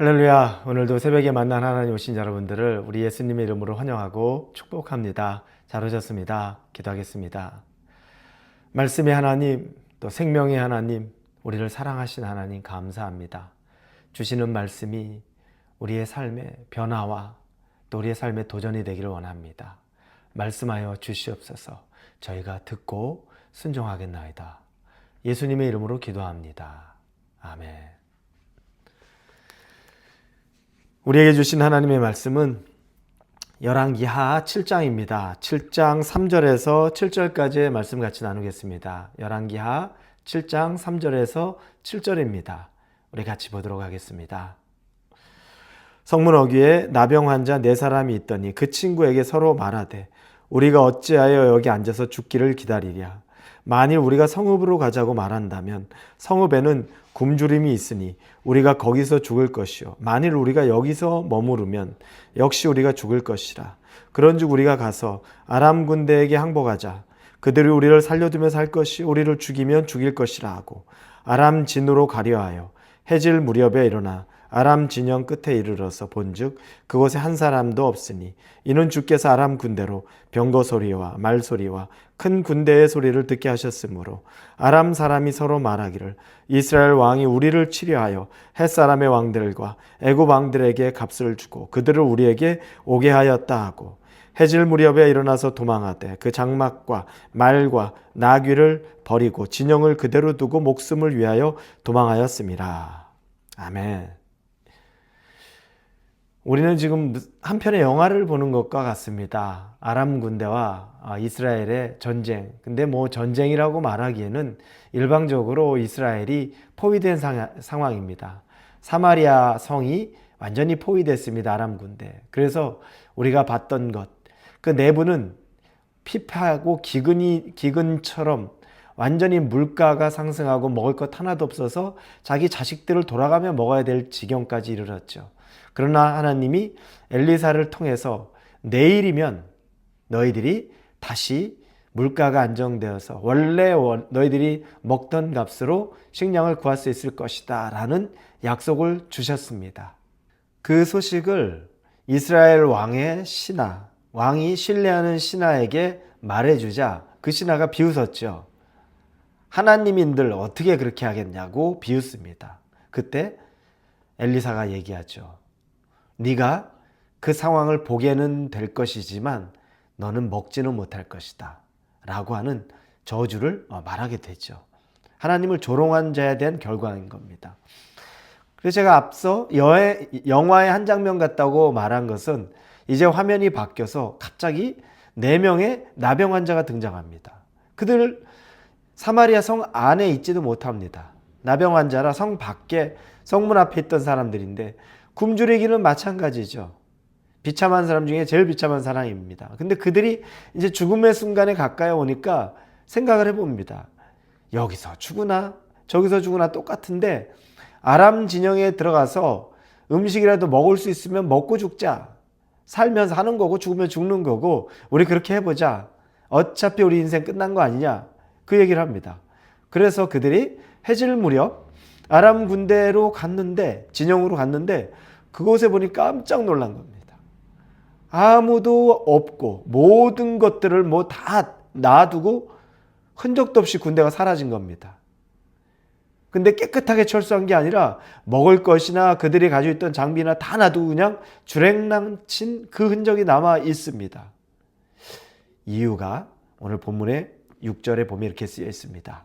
할렐루야. 오늘도 새벽에 만난 하나님 오신 여러분들을 우리 예수님의 이름으로 환영하고 축복합니다. 잘 오셨습니다. 기도하겠습니다. 말씀의 하나님, 또 생명의 하나님, 우리를 사랑하신 하나님 감사합니다. 주시는 말씀이 우리의 삶의 변화와 또 우리의 삶의 도전이 되기를 원합니다. 말씀하여 주시옵소서. 저희가 듣고 순종하겠나이다. 예수님의 이름으로 기도합니다. 아멘. 우리에게 주신 하나님의 말씀은 열왕기하 7장입니다. 7장 3절에서 7절까지의 말씀 같이 나누겠습니다. 열왕기하 7장 3절에서 7절입니다. 우리 같이 보도록 하겠습니다. 성문 어귀에 나병 환자 4사람이 있더니 그 친구에게 서로 말하되 우리가 어찌하여 여기 앉아서 죽기를 기다리랴. 만일 우리가 성읍으로 가자고 말한다면 성읍에는 굶주림이 있으니 우리가 거기서 죽을 것이요 만일 우리가 여기서 머무르면 역시 우리가 죽을 것이라. 그런즉 우리가 가서 아람 군대에게 항복하자. 그들이 우리를 살려두면 살 것이 우리를 죽이면 죽일 것이라 하고 아람 진으로 가려 하여 해질 무렵에 일어나 아람 진영 끝에 이르러서 본즉 그곳에 한 사람도 없으니 이는 주께서 아람 군대로 병거 소리와 말 소리와 큰 군대의 소리를 듣게 하셨으므로 아람 사람이 서로 말하기를 이스라엘 왕이 우리를 치려하여 햇사람의 왕들과 애굽 왕들에게 값을 주고 그들을 우리에게 오게 하였다 하고 해질 무렵에 일어나서 도망하되 그 장막과 말과 나귀를 버리고 진영을 그대로 두고 목숨을 위하여 도망하였음이라. 아멘. 우리는 지금 한편의 영화를 보는 것과 같습니다. 아람 군대와 이스라엘의 전쟁. 근데 전쟁이라고 말하기에는 일방적으로 이스라엘이 포위된 상황입니다. 사마리아 성이 완전히 포위됐습니다. 아람 군대. 그래서 우리가 봤던 것, 그 내부는 피폐하고 기근처럼 완전히 물가가 상승하고 먹을 것 하나도 없어서 자기 자식들을 돌아가며 먹어야 될 지경까지 이르렀죠. 그러나 하나님이 엘리사를 통해서 내일이면 너희들이 다시 물가가 안정되어서 원래 너희들이 먹던 값으로 식량을 구할 수 있을 것이다 라는 약속을 주셨습니다. 그 소식을 이스라엘 왕의 신하, 왕이 신뢰하는 신하에게 말해주자 그 신하가 비웃었죠. 하나님인들 어떻게 그렇게 하겠냐고 비웃습니다. 그때 엘리사가 얘기하죠. 네가 그 상황을 보게는 될 것이지만 너는 먹지는 못할 것이다 라고 하는 저주를 말하게 되죠. 하나님을 조롱한 자에 대한 결과인 겁니다. 그래서 제가 앞서 영화의 한 장면 같다고 말한 것은 이제 화면이 바뀌어서 갑자기 4명의 나병 환자가 등장합니다. 그들 사마리아 성 안에 있지도 못합니다. 나병 환자라 성 밖에 성문 앞에 있던 사람들인데 굶주리기는 마찬가지죠. 비참한 사람 중에 제일 비참한 사람입니다. 근데 그들이 이제 죽음의 순간에 가까이 오니까 생각을 해봅니다. 여기서 죽으나 저기서 죽으나 똑같은데 아람 진영에 들어가서 음식이라도 먹을 수 있으면 먹고 죽자. 살면 사는 거고 죽으면 죽는 거고 우리 그렇게 해보자. 어차피 우리 인생 끝난 거 아니냐. 그 얘기를 합니다. 그래서 그들이 해질 무렵 아람 군대로 갔는데 진영으로 갔는데 그곳에 보니 깜짝 놀란 겁니다. 아무도 없고 모든 것들을 다 놔두고 흔적도 없이 군대가 사라진 겁니다. 근데 깨끗하게 철수한 게 아니라 먹을 것이나 그들이 가지고 있던 장비나 다 놔두고 그냥 주랭랑친 그 흔적이 남아 있습니다. 이유가 오늘 본문의 6절에 보면 이렇게 쓰여 있습니다.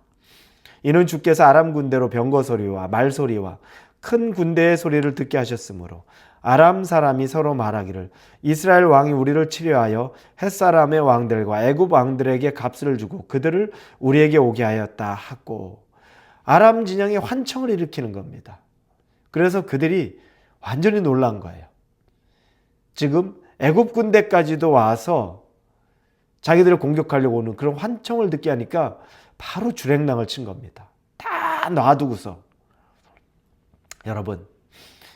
이는 주께서 아람 군대로 병거 소리와 말 소리와 큰 군대의 소리를 듣게 하셨으므로 아람 사람이 서로 말하기를 이스라엘 왕이 우리를 치려하여 햇사람의 왕들과 애굽 왕들에게 값을 주고 그들을 우리에게 오게 하였다 하고 아람 진영에 환청을 일으키는 겁니다. 그래서 그들이 완전히 놀란 거예요. 지금 애굽 군대까지도 와서 자기들을 공격하려고 오는 그런 환청을 듣게 하니까 바로 주랭랑을 친 겁니다. 다 놔두고서. 여러분,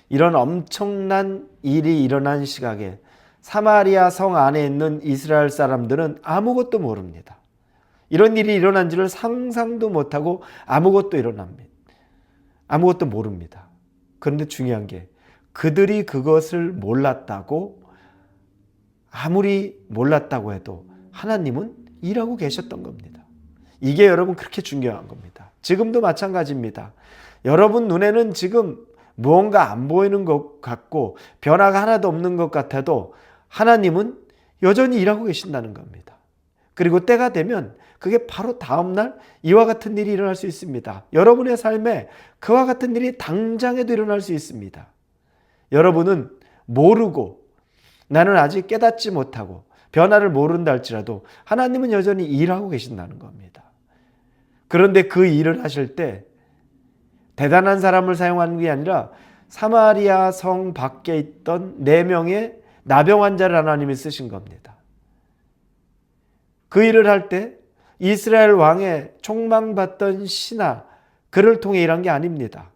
이런 엄청난 일이 일어난 시각에 사마리아 성 안에 있는 이스라엘 사람들은 아무것도 모릅니다. 이런 일이 일어난지를 상상도 못하고 아무것도 일어납니다. 아무것도 모릅니다. 그런데 중요한 게 그들이 그것을 몰랐다고, 아무리 몰랐다고 해도 하나님은 일하고 계셨던 겁니다. 이게 여러분 그렇게 중요한 겁니다. 지금도 마찬가지입니다. 여러분 눈에는 지금 무언가 안 보이는 것 같고 변화가 하나도 없는 것 같아도 하나님은 여전히 일하고 계신다는 겁니다. 그리고 때가 되면 그게 바로 다음날 이와 같은 일이 일어날 수 있습니다. 여러분의 삶에 그와 같은 일이 당장에도 일어날 수 있습니다. 여러분은 모르고, 나는 아직 깨닫지 못하고 변화를 모른다 할지라도 하나님은 여전히 일하고 계신다는 겁니다. 그런데 그 일을 하실 때 대단한 사람을 사용하는 게 아니라 사마리아 성 밖에 있던 4명의 나병 환자를 하나님이 쓰신 겁니다. 그 일을 할 때 이스라엘 왕의 촉망받던 신하, 그를 통해 일한 게 아닙니다.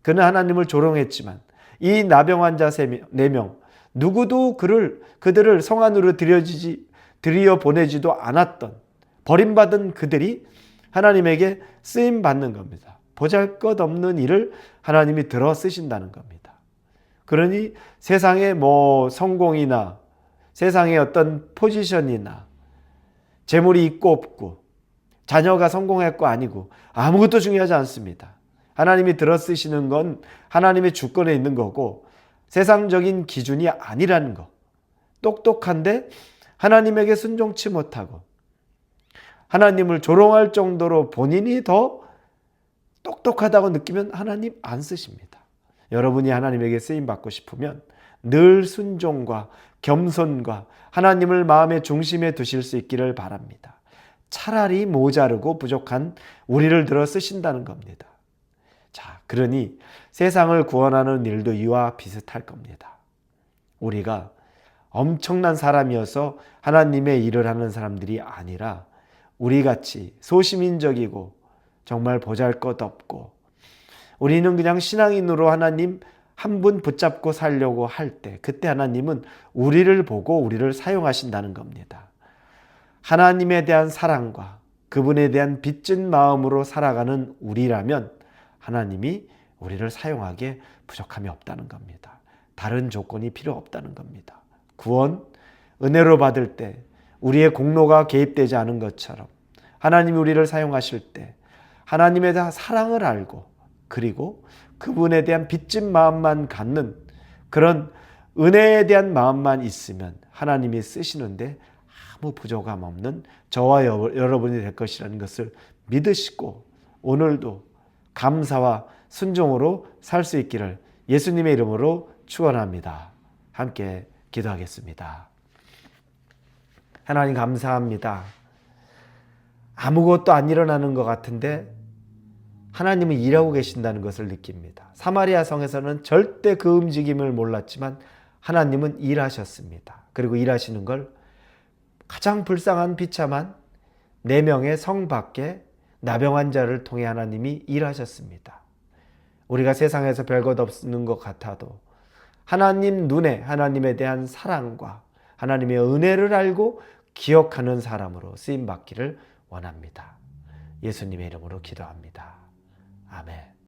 그는 하나님을 조롱했지만 이 나병 환자 4명 누구도 그들을 성 안으로 들여보내지도 않았던 버림받은 그들이 하나님에게 쓰임받는 겁니다. 보잘것없는 일을 하나님이 들어 쓰신다는 겁니다. 그러니 세상의 성공이나 세상의 어떤 포지션이나 재물이 있고 없고 자녀가 성공했고 아니고 아무것도 중요하지 않습니다. 하나님이 들어 쓰시는 건 하나님의 주권에 있는 거고 세상적인 기준이 아니라는 거. 똑똑한데 하나님에게 순종치 못하고 하나님을 조롱할 정도로 본인이 더 똑똑하다고 느끼면 하나님 안 쓰십니다. 여러분이 하나님에게 쓰임받고 싶으면 늘 순종과 겸손과 하나님을 마음의 중심에 두실 수 있기를 바랍니다. 차라리 모자르고 부족한 우리를 들어 쓰신다는 겁니다. 자, 그러니 세상을 구원하는 일도 이와 비슷할 겁니다. 우리가 엄청난 사람이어서 하나님의 일을 하는 사람들이 아니라 우리같이 소시민적이고 정말 보잘것없고 우리는 그냥 신앙인으로 하나님 한 분 붙잡고 살려고 할 때 그때 하나님은 우리를 보고 우리를 사용하신다는 겁니다. 하나님에 대한 사랑과 그분에 대한 빚진 마음으로 살아가는 우리라면 하나님이 우리를 사용하기에 부족함이 없다는 겁니다. 다른 조건이 필요 없다는 겁니다. 구원, 은혜로 받을 때 우리의 공로가 개입되지 않은 것처럼 하나님이 우리를 사용하실 때 하나님에 대한 사랑을 알고 그리고 그분에 대한 빚진 마음만 갖는 그런 은혜에 대한 마음만 있으면 하나님이 쓰시는데 아무 부족함 없는 저와 여러분이 될 것이라는 것을 믿으시고 오늘도 감사와 순종으로 살 수 있기를 예수님의 이름으로 축원합니다. 함께 기도하겠습니다. 하나님 감사합니다. 아무것도 안 일어나는 것 같은데 하나님은 일하고 계신다는 것을 느낍니다. 사마리아 성에서는 절대 그 움직임을 몰랐지만 하나님은 일하셨습니다. 그리고 일하시는 걸 가장 불쌍한 비참한 4명의 성 밖에 나병 환자를 통해 하나님이 일하셨습니다. 우리가 세상에서 별것 없는 것 같아도 하나님 눈에 하나님에 대한 사랑과 하나님의 은혜를 알고 기억하는 사람으로 쓰임받기를 원합니다. 예수님의 이름으로 기도합니다. 아멘.